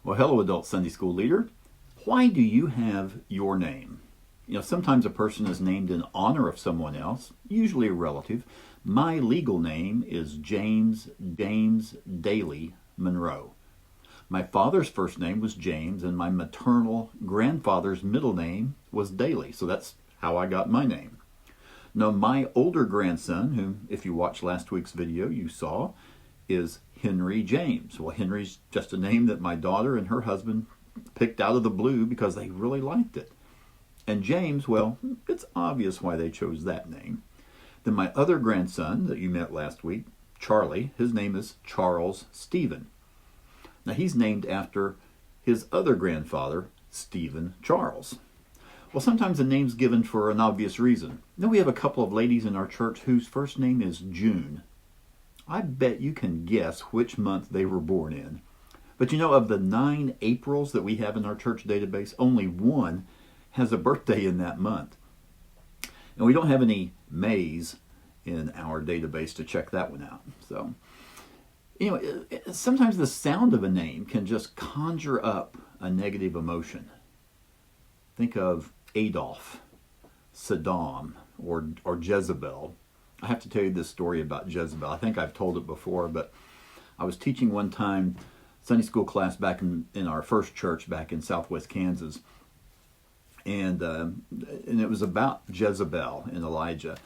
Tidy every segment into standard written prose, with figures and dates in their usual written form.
Well, hello, adult Sunday school leader. Why do you have your name? Sometimes a person is named in honor of someone else, usually a relative. My legal name is James Daly Monroe. My father's first name was James, and my maternal grandfather's middle name was Daly, so that's how I got my name. Now, my older grandson, who, if you watched last week's video, you saw, is Henry James. Well, Henry's just a name that my daughter and her husband picked out of the blue because they really liked it. And James, well, it's obvious why they chose that name. Then my other grandson that you met last week, Charlie, his name is Charles Stephen. Now, he's named after his other grandfather, Stephen Charles. Well, sometimes a name's given for an obvious reason. Now, we have a couple of ladies in our church whose first name is June. I bet you can guess which month they were born in. But of the 9 Aprils that we have in our church database, only one has a birthday in that month. And we don't have any Mays in our database to check that one out. So, sometimes the sound of a name can just conjure up a negative emotion. Think of Adolf, Saddam, or Jezebel. I have to tell you this story about Jezebel. I think I've told it before, but I was teaching one time Sunday school class back in our first church back in southwest Kansas, and it was about Jezebel and Elijah.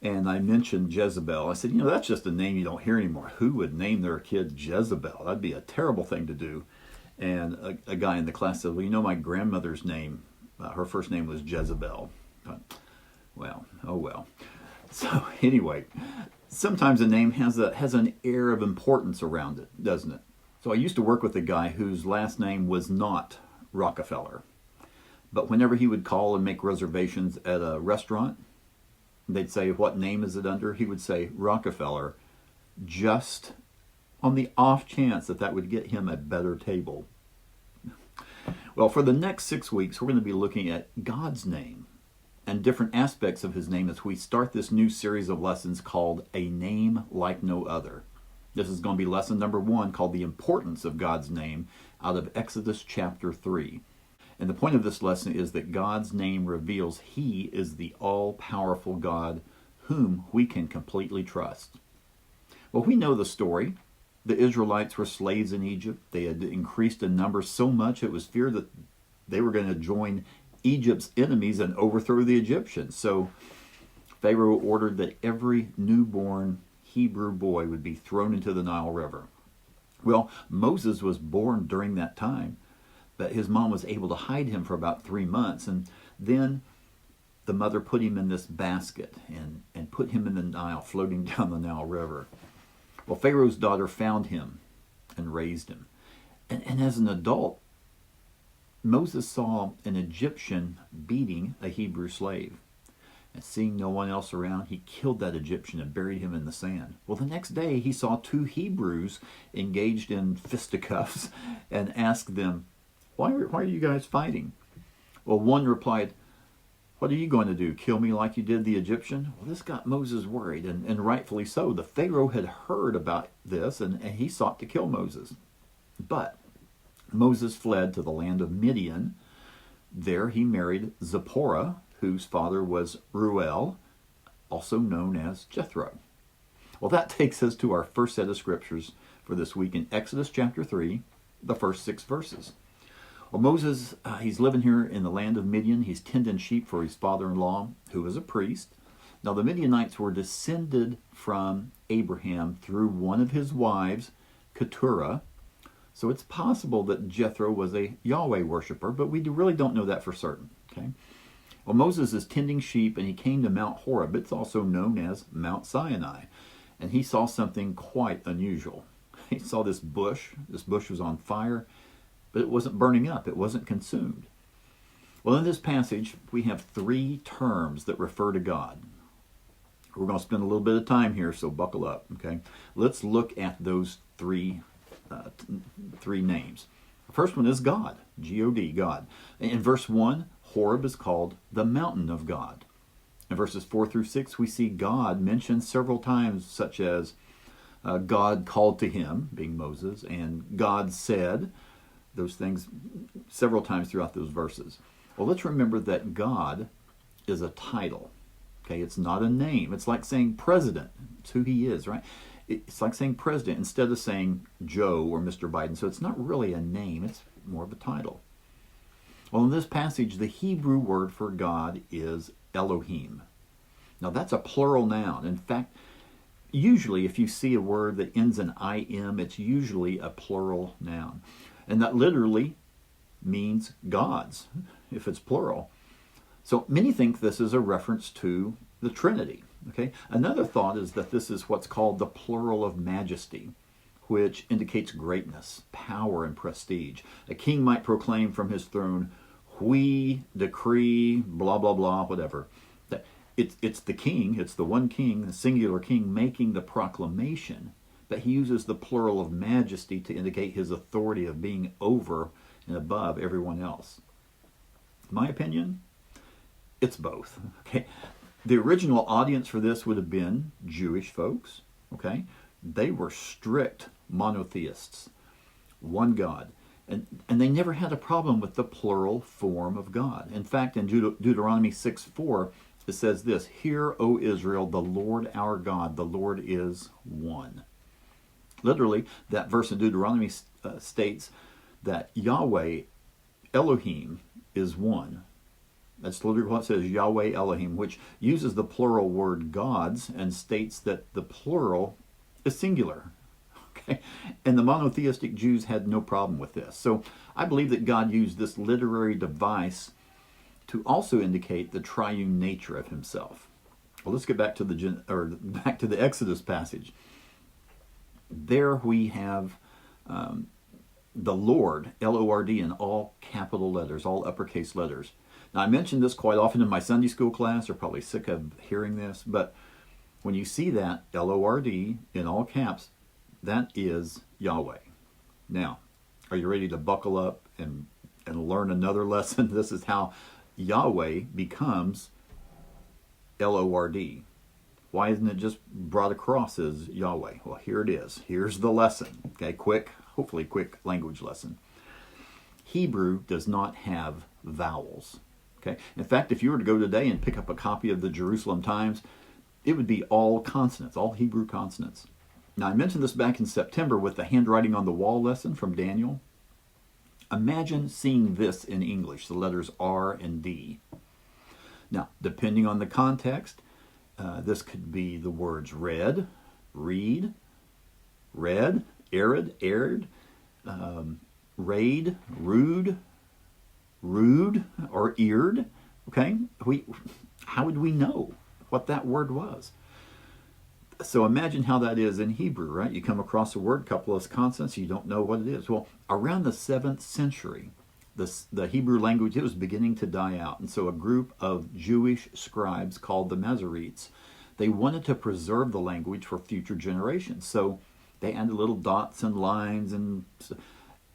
And I mentioned Jezebel. I said, that's just a name you don't hear anymore. Who would name their kid Jezebel? That'd be a terrible thing to do. And a guy in the class said, well, my grandmother's name, her first name was Jezebel. But, oh well. So anyway, sometimes a name has an air of importance around it, doesn't it? So I used to work with a guy whose last name was not Rockefeller. But whenever he would call and make reservations at a restaurant, they'd say, what name is it under? He would say Rockefeller, just on the off chance that would get him a better table. Well, for the next 6 weeks, we're going to be looking at God's name and different aspects of his name as we start this new series of lessons called A Name Like No Other. This is going to be lesson number 1, called The Importance of God's Name, out of Exodus chapter 3. And the point of this lesson is that God's name reveals he is the all-powerful God whom we can completely trust. Well, we know the story. The Israelites were slaves in Egypt. They had increased in number so much it was feared that they were going to join Egypt's enemies and overthrow the Egyptians. So Pharaoh ordered that every newborn Hebrew boy would be thrown into the Nile River. Well, Moses was born during that time, but his mom was able to hide him for about 3 months. And then the mother put him in this basket and put him in the Nile, floating down the Nile River. Well, Pharaoh's daughter found him and raised him. And as an adult, Moses saw an Egyptian beating a Hebrew slave. And seeing no one else around, he killed that Egyptian and buried him in the sand. Well, the next day he saw 2 Hebrews engaged in fisticuffs and asked them, why are you guys fighting? Well, one replied, what are you going to do, kill me like you did the Egyptian? Well, this got Moses worried, and rightfully so. The Pharaoh had heard about this, and he sought to kill Moses. But Moses fled to the land of Midian. There he married Zipporah, whose father was Reuel, also known as Jethro. Well, that takes us to our first set of scriptures for this week in Exodus chapter 3, the first 6 verses. Well, Moses, he's living here in the land of Midian. He's tending sheep for his father-in-law, who was a priest. Now, the Midianites were descended from Abraham through one of his wives, Keturah. So it's possible that Jethro was a Yahweh worshiper, but we really don't know that for certain. Okay. Well, Moses is tending sheep, and he came to Mount Horeb. It's also known as Mount Sinai. And he saw something quite unusual. He saw this bush. This bush was on fire, but it wasn't burning up. It wasn't consumed. Well, in this passage, we have 3 terms that refer to God. We're going to spend a little bit of time here, so buckle up. Okay. Let's look at those three names. The first one is God, G-O-D, God. In verse 1, Horeb is called the mountain of God. In verses 4 through 6, we see God mentioned several times, such as God called to him, being Moses, and God said. those things several times throughout those verses. Well, let's remember that God is a title. Okay, it's not a name. It's like saying president. It's who he is, right? It's like saying president instead of saying Joe or Mr. Biden. So it's not really a name. It's more of a title. Well, in this passage, the Hebrew word for God is Elohim. Now, that's a plural noun. In fact, usually if you see a word that ends in im, it's usually a plural noun. And that literally means gods, if it's plural. So many think this is a reference to the Trinity. Okay. Another thought is that this is what's called the plural of majesty, which indicates greatness, power, and prestige. A king might proclaim from his throne, "We decree," blah, blah, blah, whatever. It's the king, it's the one king, the singular king, making the proclamation, but he uses the plural of majesty to indicate his authority of being over and above everyone else. My opinion, it's both. Okay, the original audience for this would have been Jewish folks. Okay, they were strict monotheists, one God, and they never had a problem with the plural form of God. In fact, in Deuteronomy 6:4, it says this: "Hear, O Israel, the Lord our God, the Lord is one." Literally, that verse in Deuteronomy states that Yahweh, Elohim, is one. That's literally what it says, Yahweh Elohim, which uses the plural word gods and states that the plural is singular. Okay? And the monotheistic Jews had no problem with this. So I believe that God used this literary device to also indicate the triune nature of himself. Well, let's get back to the Exodus passage. There we have the Lord, L-O-R-D, in all capital letters, all uppercase letters. Now, I mentioned this quite often in my Sunday school class. You're probably sick of hearing this, but when you see that, L-O-R-D, in all caps, that is Yahweh. Now, are you ready to buckle up and learn another lesson? This is how Yahweh becomes L-O-R-D. Why isn't it just brought across as Yahweh? Well, here it is. Here's the lesson. Okay, hopefully quick language lesson. Hebrew does not have vowels. Okay. In fact, if you were to go today and pick up a copy of the Jerusalem Times, it would be all consonants, all Hebrew consonants. Now, I mentioned this back in September with the handwriting on the wall lesson from Daniel. Imagine seeing this in English, the letters R and D. Now, depending on the context, this could be the words read, read, read, arid, aired, raid, rude, rude, or eared. Okay, how would we know what that word was? So imagine how that is in Hebrew, right? You come across a word, couple of consonants, you don't know what it is. Well, around the 7th century, the Hebrew language, it was beginning to die out. And so a group of Jewish scribes called the Masoretes, they wanted to preserve the language for future generations. So they added little dots and lines, and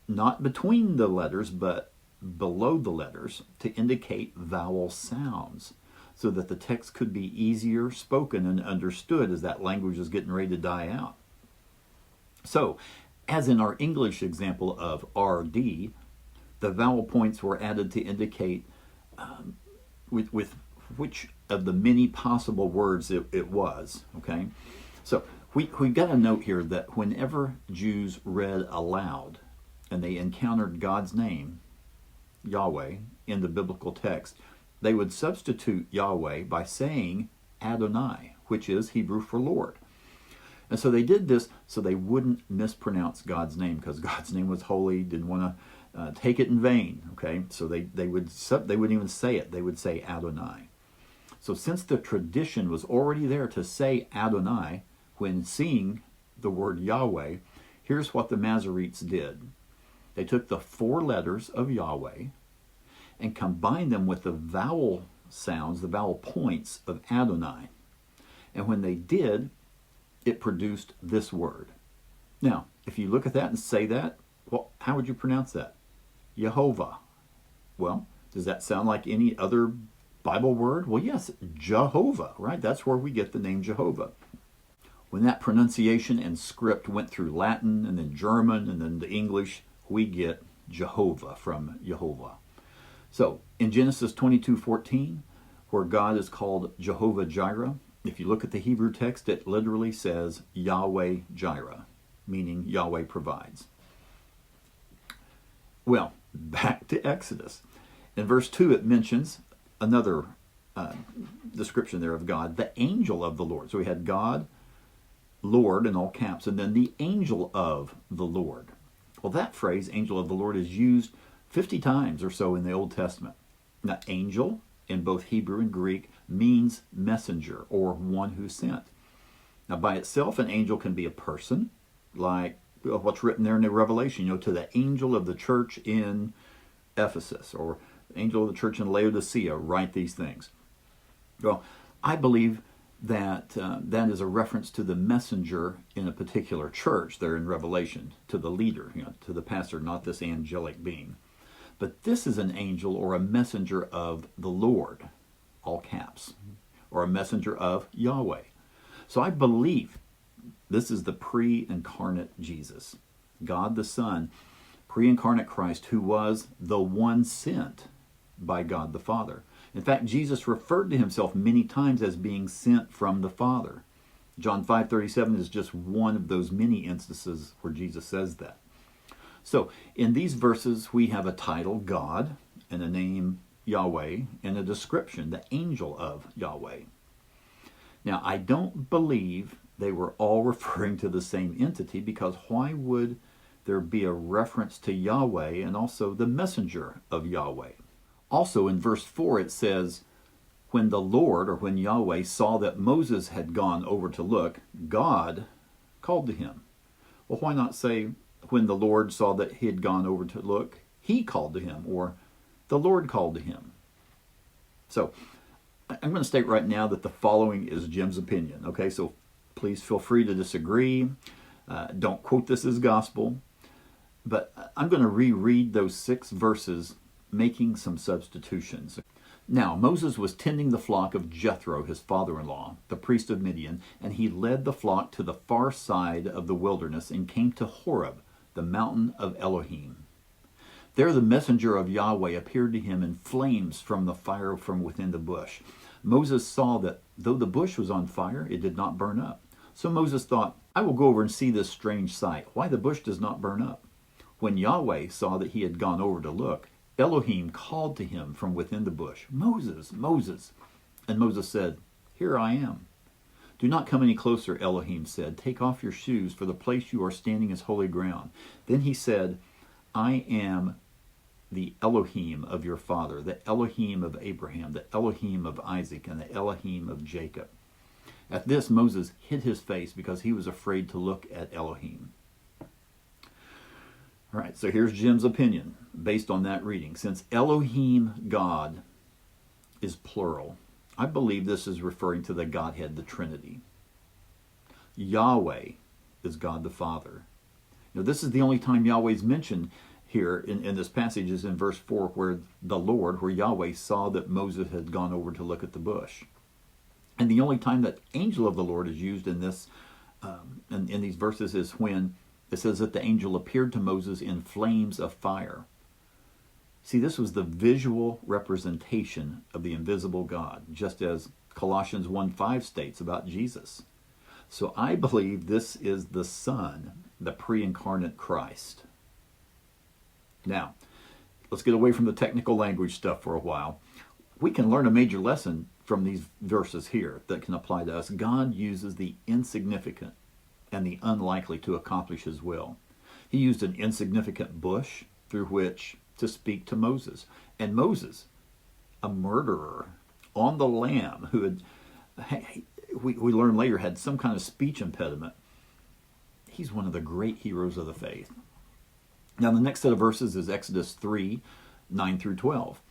not between the letters, but below the letters, to indicate vowel sounds, so that the text could be easier spoken and understood as that language is getting ready to die out. So, as in our English example of RD, the vowel points were added to indicate with which of the many possible words it was. Okay, so we've got to note here that whenever Jews read aloud and they encountered God's name, Yahweh, in the biblical text, they would substitute Yahweh by saying Adonai, which is Hebrew for Lord. And so they did this so they wouldn't mispronounce God's name, because God's name was holy, didn't want to take it in vain. Okay, so they wouldn't even say it. They would say Adonai. So since the tradition was already there to say Adonai when seeing the word Yahweh, here's what the Masoretes did. They took the 4 letters of Yahweh and combined them with the vowel sounds, the vowel points of Adonai. And when they did, it produced this word. Now, if you look at that and say that, well, how would you pronounce that? Jehovah. Well, does that sound like any other Bible word? Well, yes, Jehovah, right? That's where we get the name Jehovah. When that pronunciation and script went through Latin and then German and then the English, we get Jehovah, from Jehovah. So in Genesis 22:14, where God is called Jehovah Jireh, if you look at the Hebrew text, it literally says Yahweh Jireh, meaning Yahweh provides. Well, back to Exodus. In verse 2, it mentions another description there of God, the angel of the Lord. So we had God, Lord in all caps, and then the angel of the Lord. Well, that phrase, angel of the Lord, is used 50 times or so in the Old Testament. Now, angel in both Hebrew and Greek means messenger or one who sent. Now, by itself, an angel can be a person, like what's written there in the Revelation, to the angel of the church in Ephesus, or angel of the church in Laodicea, write these things. Well, I believe that that is a reference to the messenger in a particular church there in Revelation, to the leader, to the pastor, not this angelic being. But this is an angel or a messenger of the Lord, all caps, or a messenger of Yahweh. So I believe this is the pre-incarnate Jesus, God the Son, pre-incarnate Christ, who was the one sent by God the Father. In fact, Jesus referred to himself many times as being sent from the Father. John 5:37 is just one of those many instances where Jesus says that. So, in these verses, we have a title, God, and a name, Yahweh, and a description, the angel of Yahweh. Now, I don't believe they were all referring to the same entity, because why would there be a reference to Yahweh and also the messenger of Yahweh? Also in verse 4 it says, when the Lord, or when Yahweh, saw that Moses had gone over to look, God called to him. Well, why not say, when the Lord saw that he had gone over to look, he called to him, or the Lord called to him? So I'm going to state right now that the following is Jim's opinion. Okay, so please feel free to disagree. Don't quote this as gospel. But I'm going to reread those 6 verses, making some substitutions. Now, Moses was tending the flock of Jethro, his father-in-law, the priest of Midian, and he led the flock to the far side of the wilderness and came to Horeb, the mountain of Elohim. There the messenger of Yahweh appeared to him in flames from the fire from within the bush. Moses saw that though the bush was on fire, it did not burn up. So Moses thought, I will go over and see this strange sight, why the bush does not burn up. When Yahweh saw that he had gone over to look, Elohim called to him from within the bush, Moses, Moses. And Moses said, Here I am. Do not come any closer, Elohim said. Take off your shoes, for the place you are standing is holy ground. Then he said, I am the Elohim of your father, the Elohim of Abraham, the Elohim of Isaac, and the Elohim of Jacob. At this, Moses hid his face because he was afraid to look at Elohim. All right, so here's Jim's opinion based on that reading. Since Elohim, God, is plural, I believe this is referring to the Godhead, the Trinity. Yahweh is God the Father. Now, this is the only time Yahweh is mentioned here in this passage, is in verse 4, where the Lord, where Yahweh saw that Moses had gone over to look at the bush. And the only time that angel of the Lord is used in this, in these verses, is when it says that the angel appeared to Moses in flames of fire. See, this was the visual representation of the invisible God, just as Colossians 1:5 states about Jesus. So I believe this is the Son, the pre-incarnate Christ. Now, let's get away from the technical language stuff for a while. We can learn a major lesson from these verses here that can apply to us. God uses the insignificant and the unlikely to accomplish his will. He used an insignificant bush through which to speak to Moses. And Moses, a murderer on the lam, who had, we learn later, had some kind of speech impediment. He's one of the great heroes of the faith. Now, the next set of verses is Exodus 3:9 through 12.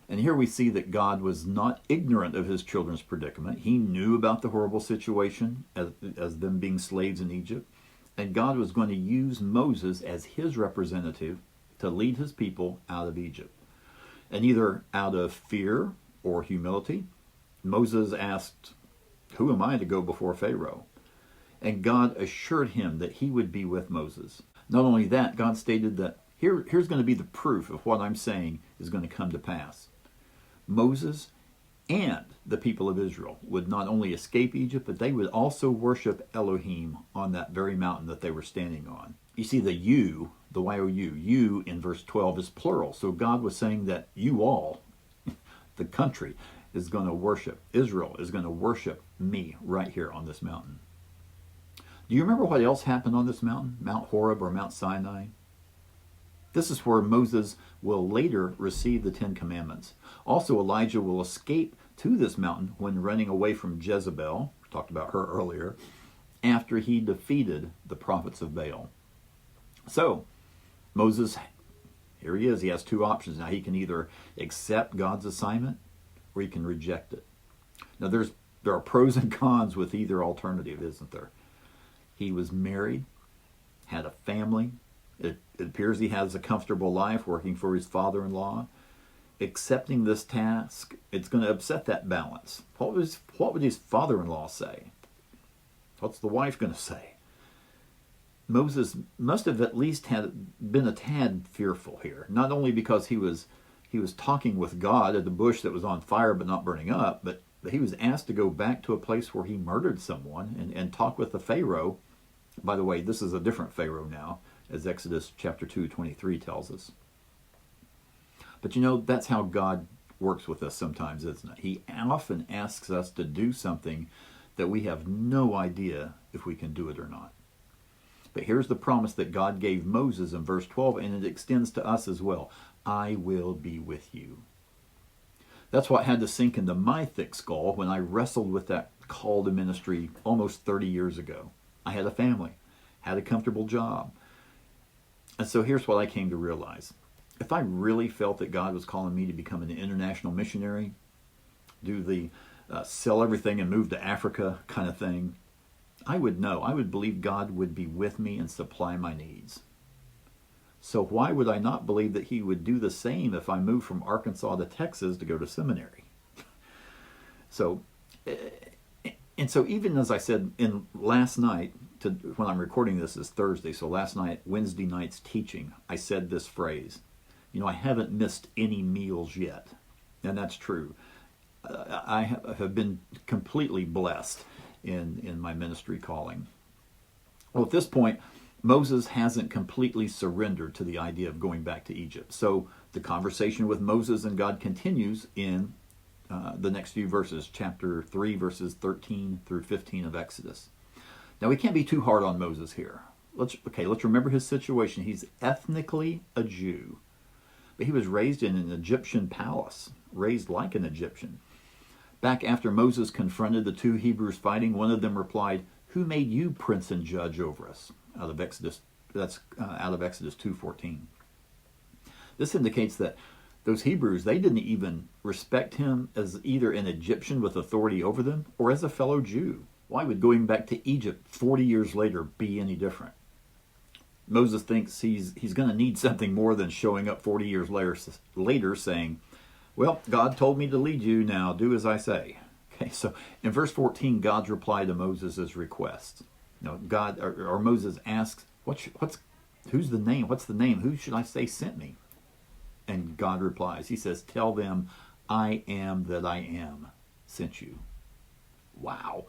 And here we see that God was not ignorant of his children's predicament. He knew about the horrible situation as them being slaves in Egypt. And God was going to use Moses as his representative to lead his people out of Egypt. And either out of fear or humility, Moses asked, Who am I to go before Pharaoh? And God assured him that he would be with Moses. Not only that, God stated that Here's going to be the proof of what I'm saying is going to come to pass. Moses and the people of Israel would not only escape Egypt, but they would also worship Elohim on that very mountain that they were standing on. You see, the you, the Y-O-U, you in verse 12 is plural. So God was saying that you all, the country, is going to worship. Israel is going to worship me right here on this mountain. Do you remember what else happened on this mountain? Mount Horeb or Mount Sinai? This is where Moses will later receive the Ten Commandments. Also, Elijah will escape to this mountain when running away from Jezebel, we talked about her earlier, after he defeated the prophets of Baal. So, Moses, here he is, he has two options. Now, he can either accept God's assignment or he can reject it. Now, there are pros and cons with either alternative, isn't there? He was married, had a family. It appears he has a comfortable life working for his father-in-law. Accepting this task, it's going to upset that balance. What would his father-in-law say? What's the wife going to say? Moses must have at least been a tad fearful here. Not only because he was talking with God at the bush that was on fire but not burning up, but he was asked to go back to a place where he murdered someone and talk with the Pharaoh. By the way, this is a different Pharaoh now, as Exodus chapter 2:23 tells us. But you know, that's how God works with us sometimes, isn't it? He often asks us to do something that we have no idea if we can do it or not. But here's the promise that God gave Moses in verse 12, and it extends to us as well. I will be with you. That's what had to sink into my thick skull when I wrestled with that call to ministry almost 30 years ago. I had a family, had a comfortable job. And so here's what I came to realize. If I really felt that God was calling me to become an international missionary, do the sell everything and move to Africa kind of thing, I would know. I would believe God would be with me and supply my needs. So why would I not believe that he would do the same if I moved from Arkansas to Texas to go to seminary? So even as I said in last night, when I'm recording this is Thursday, so last night, Wednesday night's teaching, I said this phrase, I haven't missed any meals yet. And that's true. I have been completely blessed in my ministry calling. Well, at this point, Moses hasn't completely surrendered to the idea of going back to Egypt. So the conversation with Moses and God continues in the next few verses, chapter 3, verses 13 through 15 of Exodus. Now, we can't be too hard on Moses here. Let's remember his situation. He's ethnically a Jew, but he was raised in an Egyptian palace, raised like an Egyptian. Back after Moses confronted the two Hebrews fighting, one of them replied, "Who made you prince and judge over us?" Out of Exodus 2:14. This indicates that those Hebrews, they didn't even respect him as either an Egyptian with authority over them or as a fellow Jew. Why would going back to Egypt 40 years later be any different? Moses thinks he's going to need something more than showing up 40 years later saying, "Well, God told me to lead you, now do as I say." Okay, so in verse 14, God's reply to Moses' request. God or Moses asks, "Who's the name? What's the name? Who should I say sent me?" And God replies. He says, "Tell them, I am that I am sent you." Wow.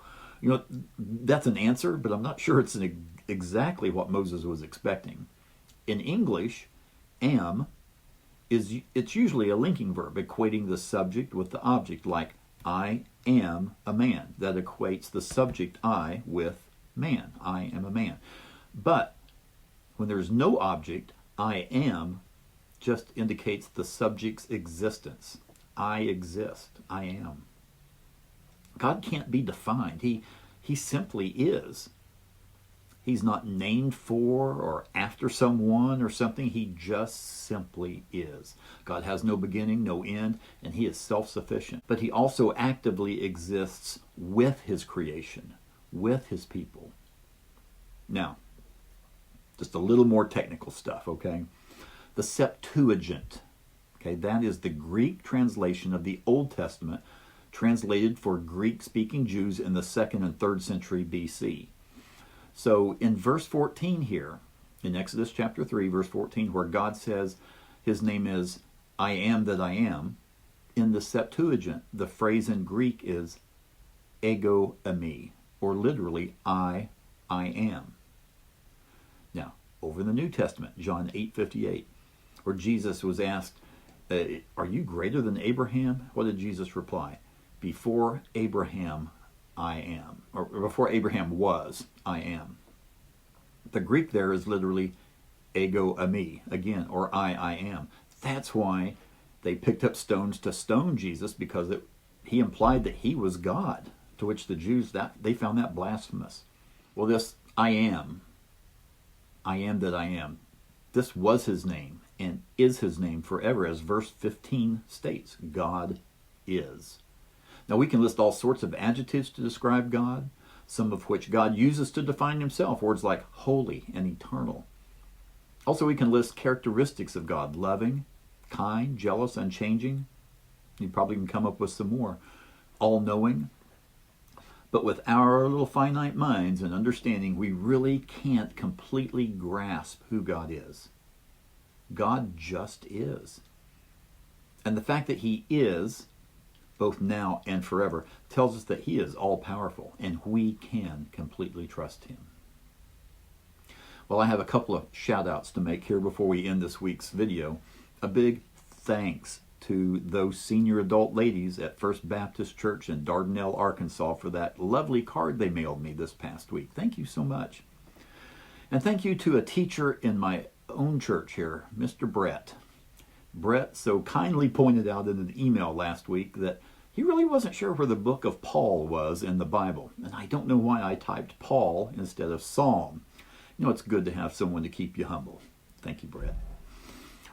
That's an answer, but I'm not sure it's exactly what Moses was expecting. In English, am it's usually a linking verb, equating the subject with the object, like I am a man. That equates the subject I with man. I am a man. But when there's no object, I am just indicates the subject's existence. I exist. I am. God can't be defined. He simply is. He's not named for or after someone or something. He just simply is. God has no beginning, no end, and he is self-sufficient. But he also actively exists with his creation, with his people. Now, just a little more technical stuff, okay? The Septuagint, okay, that is the Greek translation of the Old Testament translated for Greek-speaking Jews in the 2nd and 3rd century BC. So in verse 14 here, in Exodus chapter 3, verse 14, where God says his name is I am that I am, in the Septuagint, the phrase in Greek is ego eimi, or literally I am. Now, over in the New Testament, John 8:58, where Jesus was asked, are you greater than Abraham? What did Jesus reply? Before Abraham, I am. Or before Abraham was, I am. The Greek there is literally ego eimi, again, or I am. That's why they picked up stones to stone Jesus, because he implied that he was God, to which the Jews, they found that blasphemous. Well, this I am that I am, this was his name and is his name forever, as verse 15 states. God is. Now, we can list all sorts of adjectives to describe God, some of which God uses to define himself, words like holy and eternal. Also, we can list characteristics of God: loving, kind, jealous, unchanging. You probably can come up with some more. All-knowing. But with our little finite minds and understanding, we really can't completely grasp who God is. God just is. And the fact that he is, both now and forever, tells us that he is all-powerful, and we can completely trust him. Well, I have a couple of shout-outs to make here before we end this week's video. A big thanks to those senior adult ladies at First Baptist Church in Dardanelle, Arkansas, for that lovely card they mailed me this past week. Thank you so much. And thank you to a teacher in my own church here, Mr. Brett. Brett so kindly pointed out in an email last week that he really wasn't sure where the book of Paul was in the Bible. And I don't know why I typed Paul instead of Psalm. You know, it's good to have someone to keep you humble. Thank you, Brett.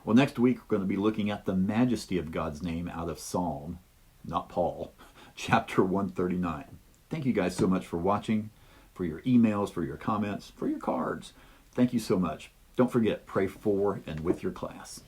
Well, next week we're going to be looking at the majesty of God's name out of Psalm, not Paul, chapter 139. Thank you guys so much for watching, for your emails, for your comments, for your cards. Thank you so much. Don't forget, pray for and with your class.